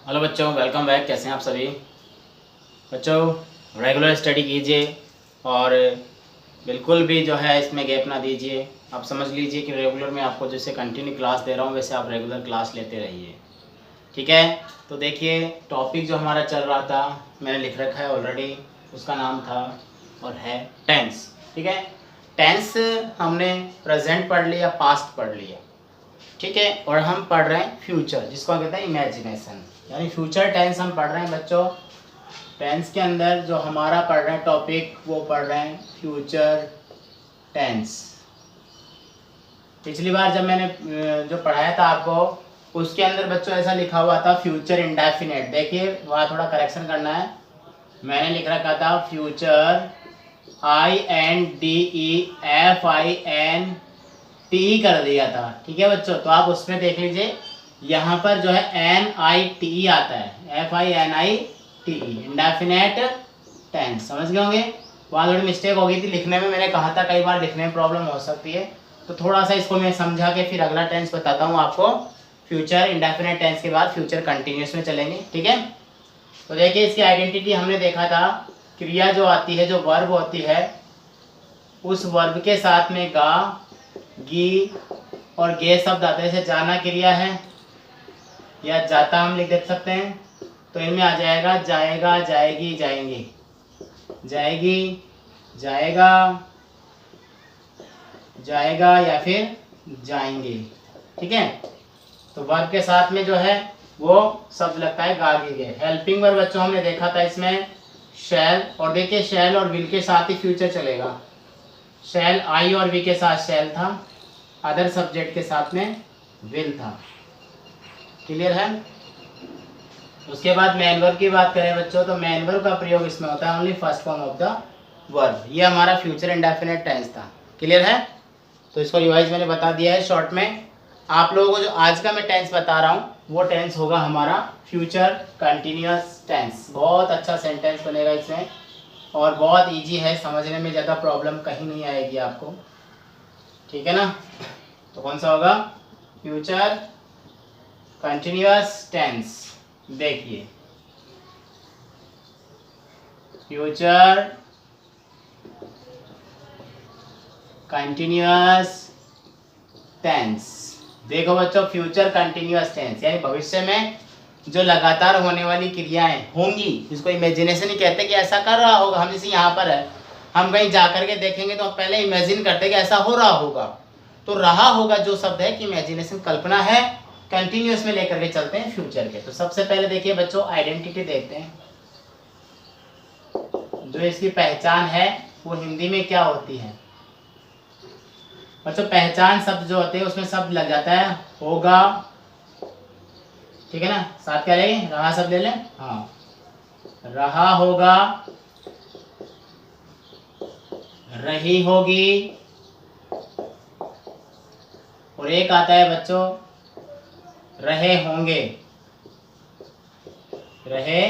Hello बच्चों, welcome back. कैसे हैं आप सभी बच्चों? रेगुलर स्टडी कीजिए और बिल्कुल भी जो है इसमें गैप ना दीजिए। आप समझ लीजिए कि रेगुलर में आपको जैसे कंटिन्यू क्लास दे रहा हूँ वैसे आप रेगुलर क्लास लेते रहिए, ठीक है। तो देखिए, टॉपिक जो हमारा चल रहा था मैंने लिख रखा है ऑलरेडी, उसका नाम था और है टेंस, ठीक है। टेंस हमने प्रेजेंट पढ़ लिया, पास्ट पढ़ लिया, ठीक है। और हम पढ़ रहे हैं फ्यूचर, जिसको हम कहते हैं इमेजिनेशन, यानी फ्यूचर टेंस हम पढ़ रहे हैं बच्चों। टेंस के अंदर जो हमारा पढ़ रहे हैं टॉपिक वो पढ़ रहे हैं फ्यूचर टेंस। पिछली बार जब मैंने जो पढ़ाया था आपको उसके अंदर बच्चों ऐसा लिखा हुआ था फ्यूचर इंडेफिनेट। देखिए वहाँ थोड़ा करेक्शन करना है। मैंने लिख रखा था फ्यूचर INDEFINT कर दिया था, ठीक है बच्चों। तो आप उसमें देख लीजिए, यहाँ पर जो है NITE आता है, FINITE, इंडेफिनेट टेंस। समझ गए होंगे। वहाँ थोड़ी मिस्टेक हो गई थी लिखने में, मैंने कहा था कई बार लिखने में प्रॉब्लम हो सकती है, तो थोड़ा सा इसको मैं समझा के फिर अगला टेंस बताता हूँ आपको। फ्यूचर इंडेफिनेट टेंस के बाद फ्यूचर कंटिन्यूस में चलेंगे, ठीक है। तो देखिए इसकी आइडेंटिटी हमने देखा था, क्रिया जो आती है, जो वर्ब होती है, उस वर्ब के साथ में गा, गी और गे शब्द आते हैं। जैसे जाना क्रिया है या जाता हम लिख देख सकते हैं, तो इनमें आ जाएगा जाएगा, जाएगी, जाएंगे, जाएगी, जाएगा, जाएगा या फिर जाएंगे, ठीक है। तो वर्ब के साथ में जो है वो शब्द लगता है गा, गी, गे। हेल्पिंग वर्ब बच्चों हमने देखा था इसमें शैल, और देखिए शैल और विल के साथ ही फ्यूचर चलेगा। शैल आई और वी के साथ शैल था, अदर सब्जेक्ट के साथ में विल था, क्लियर है। उसके बाद मैन वर्ब की बात करें बच्चों, तो मैन वर्ब का प्रयोग इसमें होता है only first form of the verb. ये हमारा फ्यूचर इंडेफिनेट टेंस था, क्लियर है। तो इसको रिवाइज मैंने बता दिया है शॉर्ट में। आप लोगों को जो आज का मैं टेंस बता रहा हूँ वो टेंस होगा हमारा फ्यूचर कंटिन्यूअस टेंस। बहुत अच्छा सेंटेंस बनेगा इसमें और बहुत इजी है समझने में, ज़्यादा प्रॉब्लम कहीं नहीं आएगी आपको, ठीक है ना। तो कौन सा होगा? Future continuous tense. देखिए फ्यूचर कंटिन्यूअस टेंस। देखो बच्चों, फ्यूचर कंटिन्यूअस टेंस यानी भविष्य में जो लगातार होने वाली क्रियाएं होंगी, जिसको इमेजिनेशन ही कहते हैं कि ऐसा कर रहा होगा। हम जैसे यहाँ पर है, हम कहीं जा करके देखेंगे तो हम पहले इमेजिन करते हैं कि ऐसा हो रहा होगा। तो रहा होगा जो शब्द है कि इमेजिनेशन, कल्पना है, कंटिन्यूअस में लेकर के चलते हैं फ्यूचर के। तो सबसे पहले देखिए बच्चों आइडेंटिटी देखते हैं, जो इसकी पहचान है वो हिंदी में क्या होती है बच्चों। पहचान शब्द जो होते हैं उसमें शब्द लग जाता है होगा, ठीक है ना। साथ क्या लेंगे? रहा शब्द ले लें, हाँ, रहा होगा, रही होगी, और एक आता है बच्चों रहे होंगे, रहे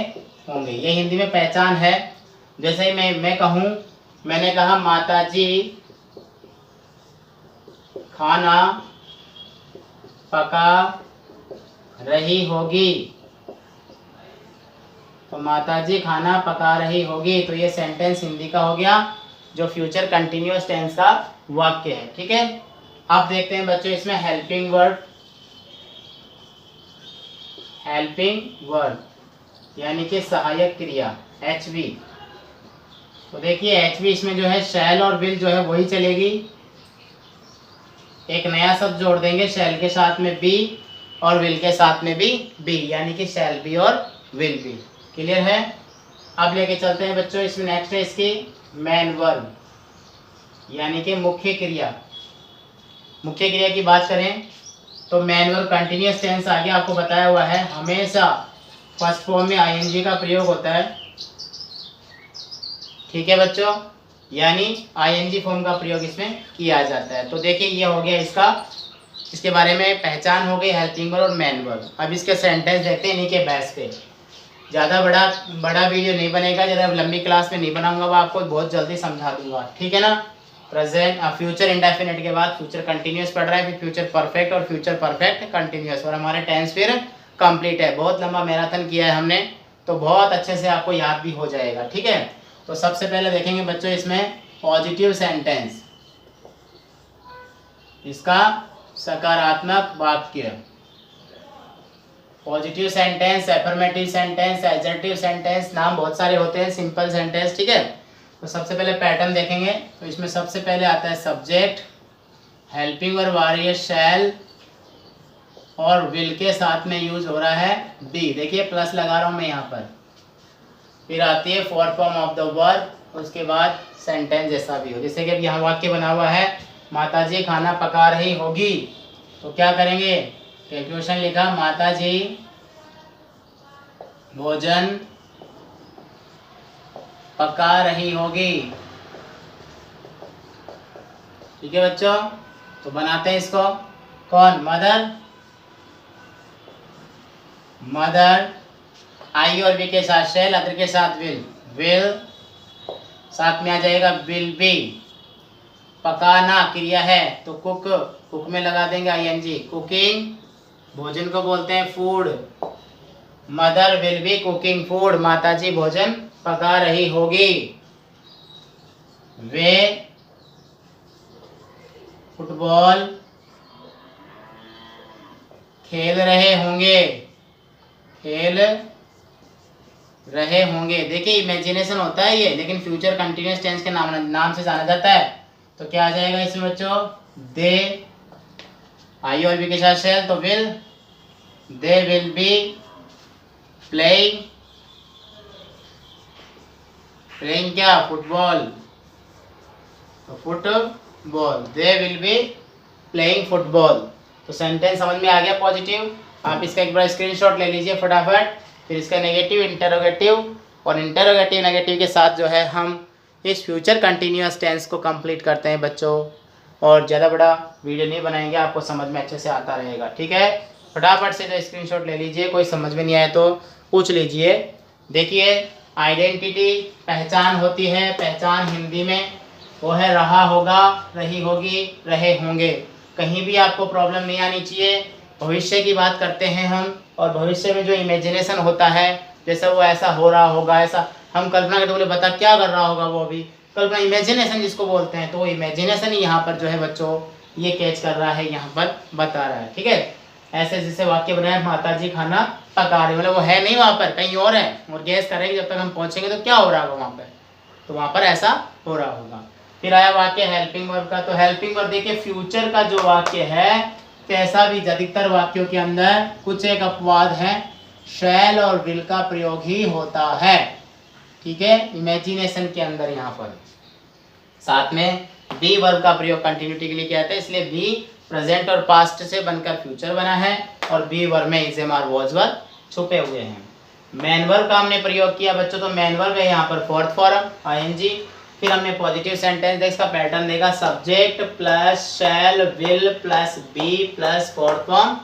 होंगे। ये हिंदी में पहचान है। जैसे मैं कहूँ, मैंने कहा माताजी खाना पका रही होगी, तो माताजी खाना पका रही होगी, तो ये सेंटेंस हिंदी का हो गया जो फ्यूचर कंटिन्यूअस टेंस का वाक्य है, ठीक है। अब देखते हैं बच्चों इसमें हेल्पिंग वर्ब। हेल्पिंग वर्ब यानी कि सहायक क्रिया, HV। तो देखिए HV इसमें जो है शैल और विल जो है वही चलेगी। एक नया शब्द जोड़ देंगे शैल के साथ में बी और विल के साथ में भी बी, यानी कि शैल बी और विल बी, क्लियर है। अब लेके चलते हैं बच्चों इसमें नेक्स्ट है इसकी मेन वर्ब यानी कि मुख्य क्रिया। मुख्य क्रिया की बात करें तो मेन वर्ब कंटिन्यूअस टेंस आगे आपको बताया हुआ है, हमेशा फर्स्ट फॉर्म में ING का प्रयोग होता है, ठीक है बच्चों, यानी ING फॉर्म का प्रयोग इसमें किया जाता है। तो देखिए ये हो गया इसका, इसके बारे में पहचान हो गई हेल्पिंग वर्ब और मेन वर्ब। अब इसके सेंटेंस देखते हैं इन्हीं के बेस पे। ज़्यादा बड़ा वीडियो नहीं बनेगा, ज़्यादा लंबी क्लास में नहीं बनाऊंगा, वो आपको बहुत जल्दी समझा दूंगा, ठीक है ना। प्रेजेंट फ्यूचर इंडेफिनिट के बाद फ्यूचर कंटिन्यूअस पढ़ रहे हैं, फिर फ्यूचर परफेक्ट और फ्यूचर परफेक्ट कंटिन्यूअस, और हमारे टेंस फिर कंप्लीट है। बहुत लंबा मैराथन किया है हमने, तो बहुत अच्छे से आपको याद भी हो जाएगा। ठीक है, तो सबसे पहले देखेंगे बच्चों इसमें पॉजिटिव सेंटेंस, इसका सकारात्मक वाक्य। Positive sentence, affirmative sentence, adjective sentence, नाम बहुत सारे होते हैं, सिंपल सेंटेंस। ठीक है, तो सबसे पहले पैटर्न देखेंगे। तो इसमें सबसे पहले आता है सब्जेक्ट, हेल्पिंग वर्ब आ रही है शैल और विल के साथ में यूज हो रहा है बी। देखिए प्लस लगा रहा हूं मैं यहाँ पर। फिर आती है fourth form of the verb, उसके बाद सेंटेंस जैसा भी हो। जैसे कि अब यहाँ वाक्य बना हुआ है, माताजी खाना पका रही होगी, तो क्या करेंगे, कैलकुलेशन लिखा, माताजी भोजन पका रही होगी। ठीक है बच्चों, तो बनाते हैं इसको। कौन, मदर, मदर आई और बी के साथ शैल, अदर के साथ विल, विल साथ में आ जाएगा विल बी। पकाना क्रिया है तो कुक, कुक में लगा देंगे आईएनजी, कुकिंग भोजन को बोलते हैं food. Mother will be cooking food, माताजी भोजन पका रही होगी। वे फुटबॉल खेल रहे होंगे, खेल रहे होंगे। देखिए इमेजिनेशन होता है ये, लेकिन फ्यूचर कंटिन्यूअस टेंस के नाम से जाना जाता है। तो क्या आ जाएगा इसमें बच्चों, दे आई और बी के साथ शैल, तो will, they will be playing, playing क्या, फुटबॉल, तो football, they will be playing football. तो सेंटेंस समझ में आ गया पॉजिटिव। आप इसका एक बार स्क्रीनशॉट ले लीजिए फटाफट। फिर इसका नेगेटिव, इंटरोगेटिव, और इंटरोगेटिव नेगेटिव के साथ जो है हम इस फ्यूचर कंटिन्यूअस टेंस को कंप्लीट करते हैं बच्चों। और ज़्यादा बड़ा वीडियो नहीं बनाएंगे, आपको समझ में अच्छे से आता रहेगा। ठीक है, फटाफट से जो स्क्रीनशॉट ले लीजिए, कोई समझ में नहीं आए तो पूछ लीजिए। देखिए आइडेंटिटी पहचान होती है, पहचान हिंदी में वो है रहा होगा, रही होगी, रहे होंगे। कहीं भी आपको प्रॉब्लम नहीं आनी चाहिए। भविष्य की बात करते हैं हम, और भविष्य में जो इमेजिनेशन होता है, जैसे वो ऐसा हो रहा होगा, ऐसा हम कल्पना करते बोले बता क्या कर रहा होगा वो, अभी कल्पना, इमेजिनेशन जिसको बोलते हैं, तो वो इमेजिनेशन ही यहाँ पर जो है बच्चों ये कैच कर रहा है, यहाँ पर बता रहा है। ठीक है, ऐसे जैसे वाक्य बनाया, माताजी खाना पका रही, मतलब वो है नहीं वहाँ पर, कहीं और है, और गैस करेंगे जब तक हम पहुँचेंगे तो क्या हो रहा होगा वहाँ पर, तो वहाँ पर ऐसा हो रहा होगा। फिर आया वाक्य हेल्पिंग वर्ब का। तो हेल्पिंग वर्ब देखिए फ्यूचर का जो वाक्य है, कैसा भी अधिकतर वाक्यों के अंदर कुछ एक अपवाद है, शैल और विल का प्रयोग ही होता है। ठीक है, इमेजिनेशन के अंदर यहाँ पर साथ में बी वर्ब का प्रयोग कंटिन्यूटी के लिए किया जाता है, इसलिए बी प्रेजेंट और पास्ट से बनकर फ्यूचर बना है, और बी वर्ब में is am are was verb छुपे हुए हैं। मैन वर्ब का हमने प्रयोग किया बच्चों, तो मैन वर्ब है यहाँ पर फोर्थ फॉर्म आईएनजी। फिर हमने पॉजिटिव सेंटेंस देखा, इसका पैटर्न देखा, subject plus shall will plus be plus fourth form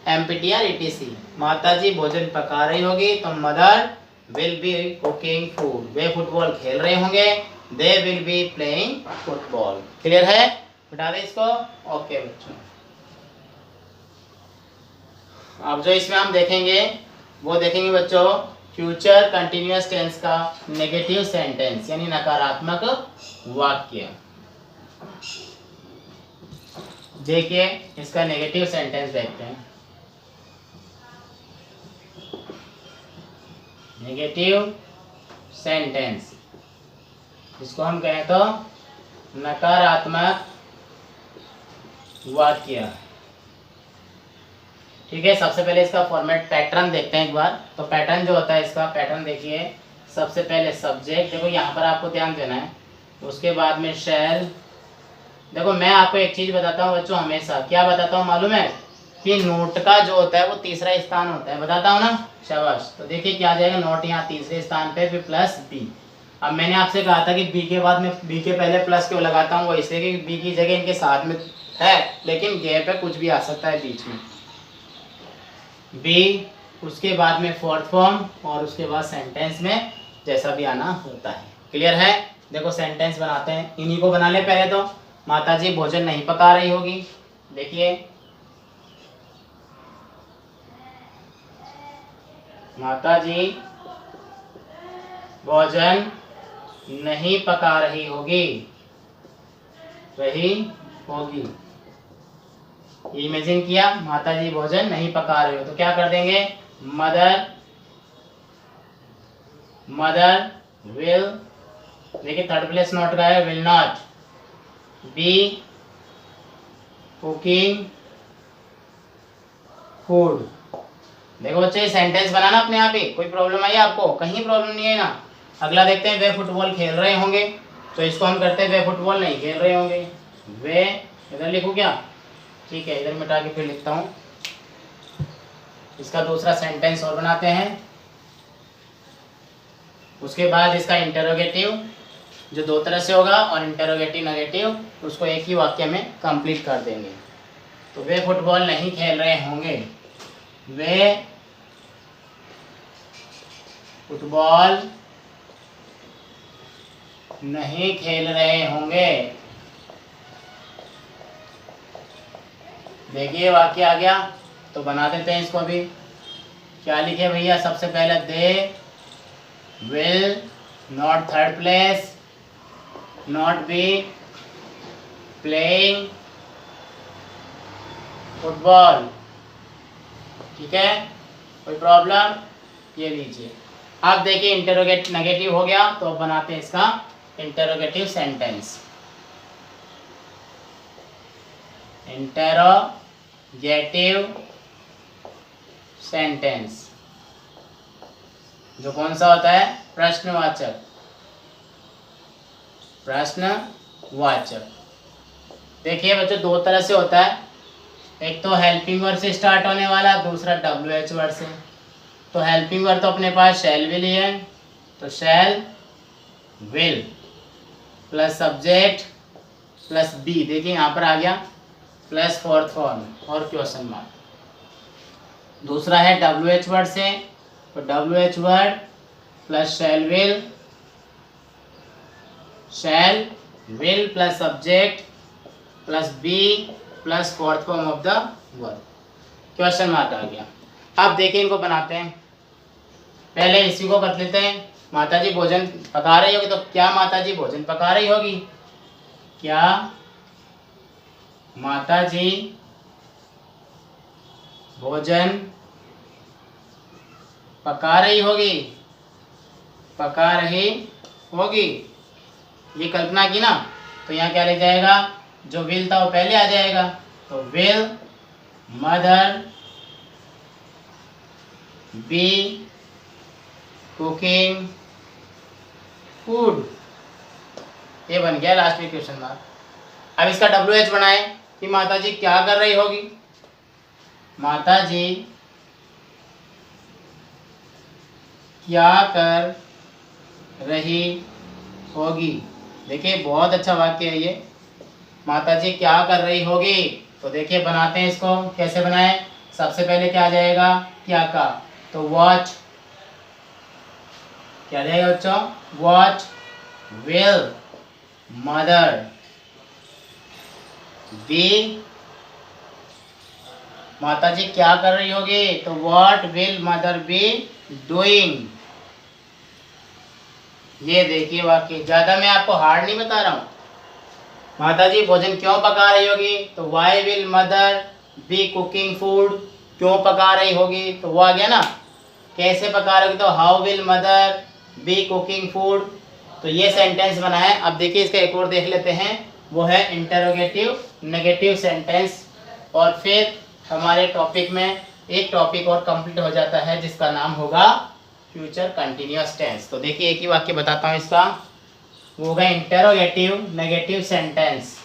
एम्पिटियर ईटीसी। माताजी भोजन पका रही होगी, तो mother will be cooking food, वे फुटबॉल खेल रहे होंगे, they will be playing football. Clear है, बता दें इसको। ओके बच्चों, अब जो इसमें हम देखेंगे वो देखेंगे बच्चों फ्यूचर कंटिन्यूअस टेंस का नेगेटिव सेंटेंस, यानी नकारात्मक वाक्य। देखिए इसका नेगेटिव सेंटेंस देखते हैं। नेगेटिव सेंटेंस, इसको हम कहें तो नकारात्मक वाक्य। ठीक है, सबसे पहले इसका फॉर्मेट पैटर्न देखते हैं एक बार। तो पैटर्न जो होता है इसका पैटर्न देखिए, सबसे पहले सब्जेक्ट, देखो यहाँ पर आपको ध्यान देना है, उसके बाद में शैल। देखो मैं आपको एक चीज़ बताता हूँ बच्चों, हमेशा क्या बताता हूँ मालूम है, कि नोट का जो होता है वो तीसरा स्थान होता है, बताता हूँ ना, शाबाश। तो देखिए क्या आ जाएगा, नोट यहाँ तीसरे स्थान पे, फिर प्लस बी। अब मैंने आपसे कहा था कि बी के बाद में बी के पहले प्लस क्यों लगाता हूँ, वो इसलिए कि बी की जगह इनके साथ में है, लेकिन गैप है, कुछ भी आ सकता है बीच में। बी, उसके बाद में फोर्थ फॉर्म, और उसके बाद सेंटेंस में जैसा भी आना होता है। क्लियर है, देखो सेंटेंस बनाते हैं, इन्हीं को बना ले पहले। तो माताजी भोजन नहीं पका रही होगी, देखिए माता जी भोजन नहीं पका रही होगी, इमेजिन किया माता जी भोजन नहीं पका रही हो तो क्या कर देंगे, मदर विल, देखिए थर्ड प्लेस नॉट का है, will not be cooking food. देखो बच्चे सेंटेंस बनाना अपने आप ही, कोई प्रॉब्लम आई आपको, कहीं प्रॉब्लम नहीं है ना। अगला देखते हैं, वे फुटबॉल खेल रहे होंगे, तो इसको हम करते हैं वे फुटबॉल नहीं खेल रहे होंगे। वे इधर लिखूं क्या, ठीक है इधर मिटा के फिर लिखता हूँ। इसका दूसरा सेंटेंस और बनाते हैं, उसके बाद इसका इंटरोगेटिव जो दो तरह से होगा और इंटरोगेटिव नेगेटिव उसको एक ही वाक्य में कंप्लीट कर देंगे। तो वे फुटबॉल नहीं खेल रहे होंगे, वे फुटबॉल नहीं खेल रहे होंगे। देखिए वाक्य आ गया, तो बना देते हैं इसको अभी। क्या लिखे भैया, सबसे पहले दे will not third place not be playing football, ठीक है कोई प्रॉब्लम, ये लीजिए। अब देखिए इंटरोगेट नेगेटिव हो गया, तो अब बनाते हैं इसका इंटरोगेटिव सेंटेंस। इंटरोगेटिव सेंटेंस जो कौन सा होता है, प्रश्नवाचक, प्रश्नवाचक। देखिए बच्चों दो तरह से होता है, एक तो हेल्पिंग वर्ड से स्टार्ट होने वाला, दूसरा WH वर्ड से। तो हेल्पिंग वर्ड तो अपने पास शैल विल ही है, तो shall will plus subject plus be, देखिए यहाँ पर आ गया प्लस फोर्थ फॉर्म और क्वेश्चन मार्क। दूसरा है WH वर्ड से, तो WH word plus shall will plus subject plus be plus fourth form of the word, question mark आ गया। अब देखिए इनको बनाते हैं, पहले इसी को कर लेते हैं। माता जी भोजन पका रही होगी, तो क्या माता जी भोजन पका रही होगी, क्या माता जी भोजन पका रही होगी, पका रही होगी, ये कल्पना की ना, तो यहाँ क्या लिख जाएगा, जो विल था वो पहले आ जाएगा, तो will mother be cooking food, ये बन गया लास्ट में क्वेश्चन मार्क। अब इसका WH बनाए कि माता जी क्या कर रही होगी, माता जी क्या कर रही होगी। देखिए बहुत अच्छा वाक्य है ये, माता जी क्या कर रही होगी। तो देखिए बनाते हैं इसको, कैसे बनाए, सबसे पहले क्या आ जाएगा, क्या का, तो वॉच, क्या जाएगा बच्चों, वॉच विल मदर बी, माता जी क्या कर रही होगी, तो what will mother be doing. ये देखिए वाक्य, ज्यादा मैं आपको हार्ड नहीं बता रहा हूँ। माता जी भोजन क्यों पका रही होगी, तो why will mother be cooking food, क्यों पका रही होगी, तो वो आ गया ना। कैसे पका रही होगी, तो how will mother be cooking food. तो ये सेंटेंस बना है। अब देखिए इसका एक और देख लेते हैं, वो है इंटरोगेटिव नेगेटिव सेंटेंस, और फिर हमारे टॉपिक में एक टॉपिक और कंप्लीट हो जाता है जिसका नाम होगा फ्यूचर कंटिन्यूअस टेंस। तो देखिए एक ही वाक्य बताता हूँ इसका, वो होगा interrogative negative sentence.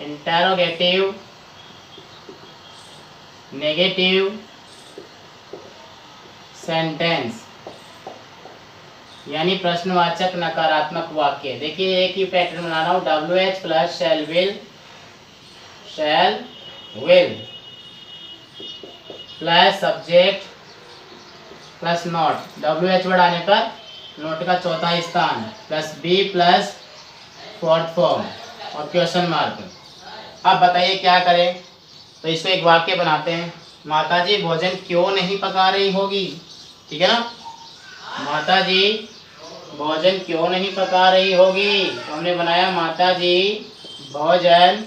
Interrogative negative sentence यानी प्रश्नवाचक नकारात्मक वाक्य। देखिए एक ही पैटर्न बना रहा हूँ, WH plus shall will plus subject plus not, WH word आने पर नोट का चौथा स्थान plus be plus fourth form और क्वेश्चन मार्क। अब बताइए क्या करें, तो इसको एक वाक्य बनाते हैं। माताजी भोजन क्यों नहीं पका रही होगी, ठीक है ना। माताजी भोजन क्यों नहीं पका रही होगी, तो हमने बनाया माताजी भोजन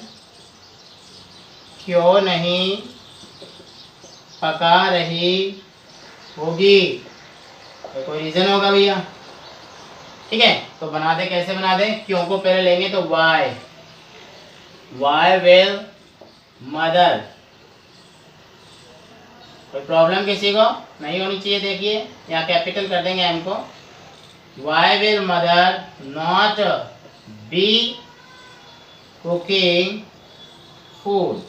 क्यों नहीं पका रही होगी, तो कोई रीजन होगा भैया, ठीक है। तो बना दे, कैसे बना दे, क्यों को पहले लेंगे तो वाई विल मदर, कोई प्रॉब्लम किसी को नहीं होनी चाहिए। देखिए यहाँ कैपिटल कर देंगे एम को, why will mother not be cooking food.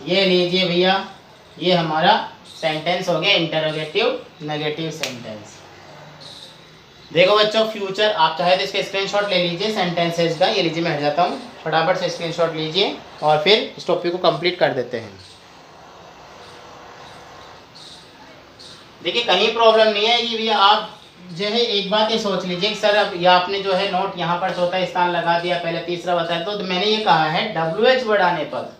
ये लीजिए भैया, ये हमारा सेंटेंस हो गया इंटरोगेटिव नेगेटिव सेंटेंस। देखो बच्चों, फ्यूचर आप चाहे तो इसके स्क्रीनशॉट ले लीजिए सेंटेंसेस का। ये लीजिए, मैं हट जाता हूँ, फटाफट से स्क्रीनशॉट लीजिए और फिर इस टॉपिक को कंप्लीट कर देते हैं। देखिए कहीं प्रॉब्लम नहीं है ये भैया, आप जो है एक बात ये सोच लीजिए कि सर अब ये आपने जो है नोट यहाँ पर चौथा स्थान लगा दिया, पहले तीसरा बताया, तो मैंने ये कहा है WH वर्ड आने पर,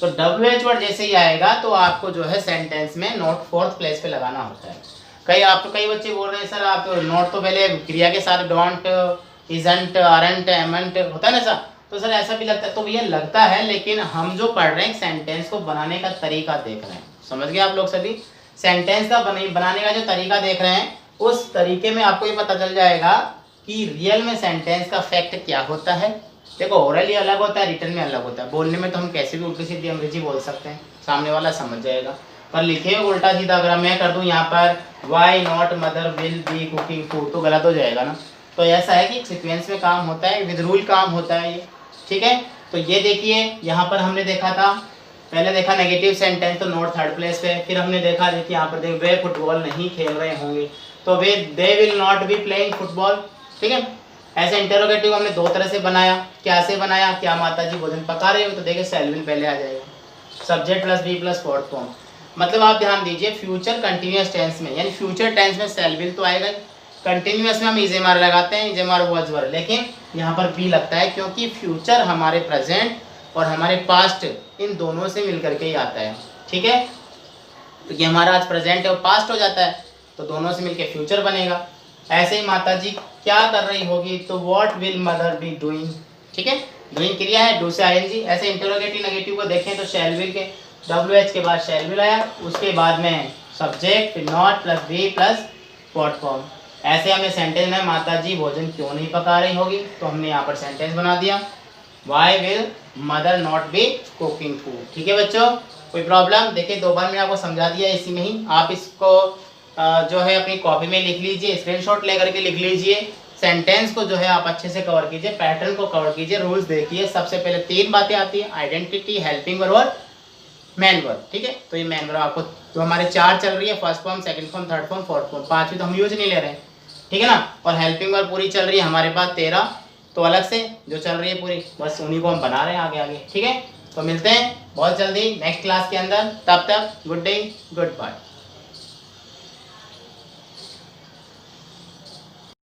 तो WH वर्ड जैसे ही आएगा तो आपको जो है सेंटेंस में नोट फोर्थ प्लेस पे लगाना होता है। कई बच्चे बोल रहे हैं सर आप नोट तो पहले क्रिया के साथ डोंट, इजंट, आरंट, एमंट होता है ना सर, तो सर ऐसा भी लगता है, तो भैया लगता है, लेकिन हम जो पढ़ रहे हैं सेंटेंस को बनाने का तरीका देख रहे हैं, समझ गए आप लोग सभी। सेंटेंस का बनाने का जो तरीका देख रहे हैं, उस तरीके में आपको ये पता चल जाएगा कि रियल में सेंटेंस का फैक्ट क्या होता है। देखो ओरली अलग होता है, रिटन में अलग होता है। बोलने में तो हम कैसे भी उल्टी सीधी अंग्रेजी बोल सकते हैं, सामने वाला समझ जाएगा, पर लिखे हुए उल्टा सीधा अगर मैं कर दूं यहाँ पर why not mother will be cooking food, तो गलत हो जाएगा ना। तो ऐसा है कि सीक्वेंस में काम होता है, विद रूल काम होता है ये, ठीक है। तो ये देखिए यहाँ पर हमने देखा था, पहले देखा नेगेटिव सेंटेंस तो नोट थर्ड प्लेस पे, फिर हमने देखा देखिए यहाँ पर देख वे फुटबॉल नहीं खेल रहे होंगे, तो वे they will not be playing football, ठीक है। ऐसे इंटरोगेटिव हमने दो तरह से बनाया, क्या से बनाया, क्या माताजी भोजन पका रहे हो, तो देखिए शैल विल पहले आ जाएगा, subject plus be plus fourth form. मतलब आप ध्यान दीजिए फ्यूचर कंटिन्यूअस टेंस में, यानी फ्यूचर टेंस में शैल विल तो आएगा, कंटिन्यूअस में हम इजेमार लगाते हैं, इजेमार वाज वर, लेकिन यहाँ पर बी लगता है क्योंकि फ्यूचर हमारे प्रेजेंट और हमारे पास्ट इन दोनों से मिलकर के ही आता है, ठीक है। तो ये हमारा आज प्रेजेंट है और पास्ट हो जाता है, तो दोनों से मिलकर फ्यूचर बनेगा। ऐसे ही माताजी क्या कर रही होगी, तो what will mother be doing, ठीक है। डूइंग क्रिया है, डू से आईएनजी। ऐसे इंटरोगेटिव नेगेटिव को देखें तो शैल विल के WH के बाद शैल विल आया, उसके बाद में सब्जेक्ट, फिर not plus be plus what form. ऐसे हमें सेंटेंस में माताजी भोजन क्यों नहीं पका रही होगी, तो हमने यहाँ पर सेंटेंस बना दिया, why will mother not be cooking food, ठीक है बच्चों। कोई प्रॉब्लम, देखिए दो बार मैंने आपको समझा दिया इसी में ही, आप इसको जो है अपनी कॉपी में लिख लीजिए, स्क्रीनशॉट लेकर के लिख लीजिए। सेंटेंस को जो है आप अच्छे से कवर कीजिए, पैटर्न को कवर कीजिए, रूल्स देखिए। सबसे पहले तीन बातें आती है, आइडेंटिटी, हेल्पिंग वर्ब और मैन वर्ब, ठीक है। तो ये मैन वर्ब आपको जो हमारे चार चल रही है, first form, second form, third form, fourth form, पांचवी तो हम यूज नहीं ले रहे हैं, ठीक है ना। और हेल्पिंग वर्ब पूरी चल रही है हमारे पास 13, तो अलग से जो चल रही है पूरी, बस उन्हीं को हम बना रहे हैं आगे आगे, ठीक है। तो मिलते हैं बहुत जल्दी नेक्स्ट क्लास के अंदर, तब तक गुड डे गुड बाय।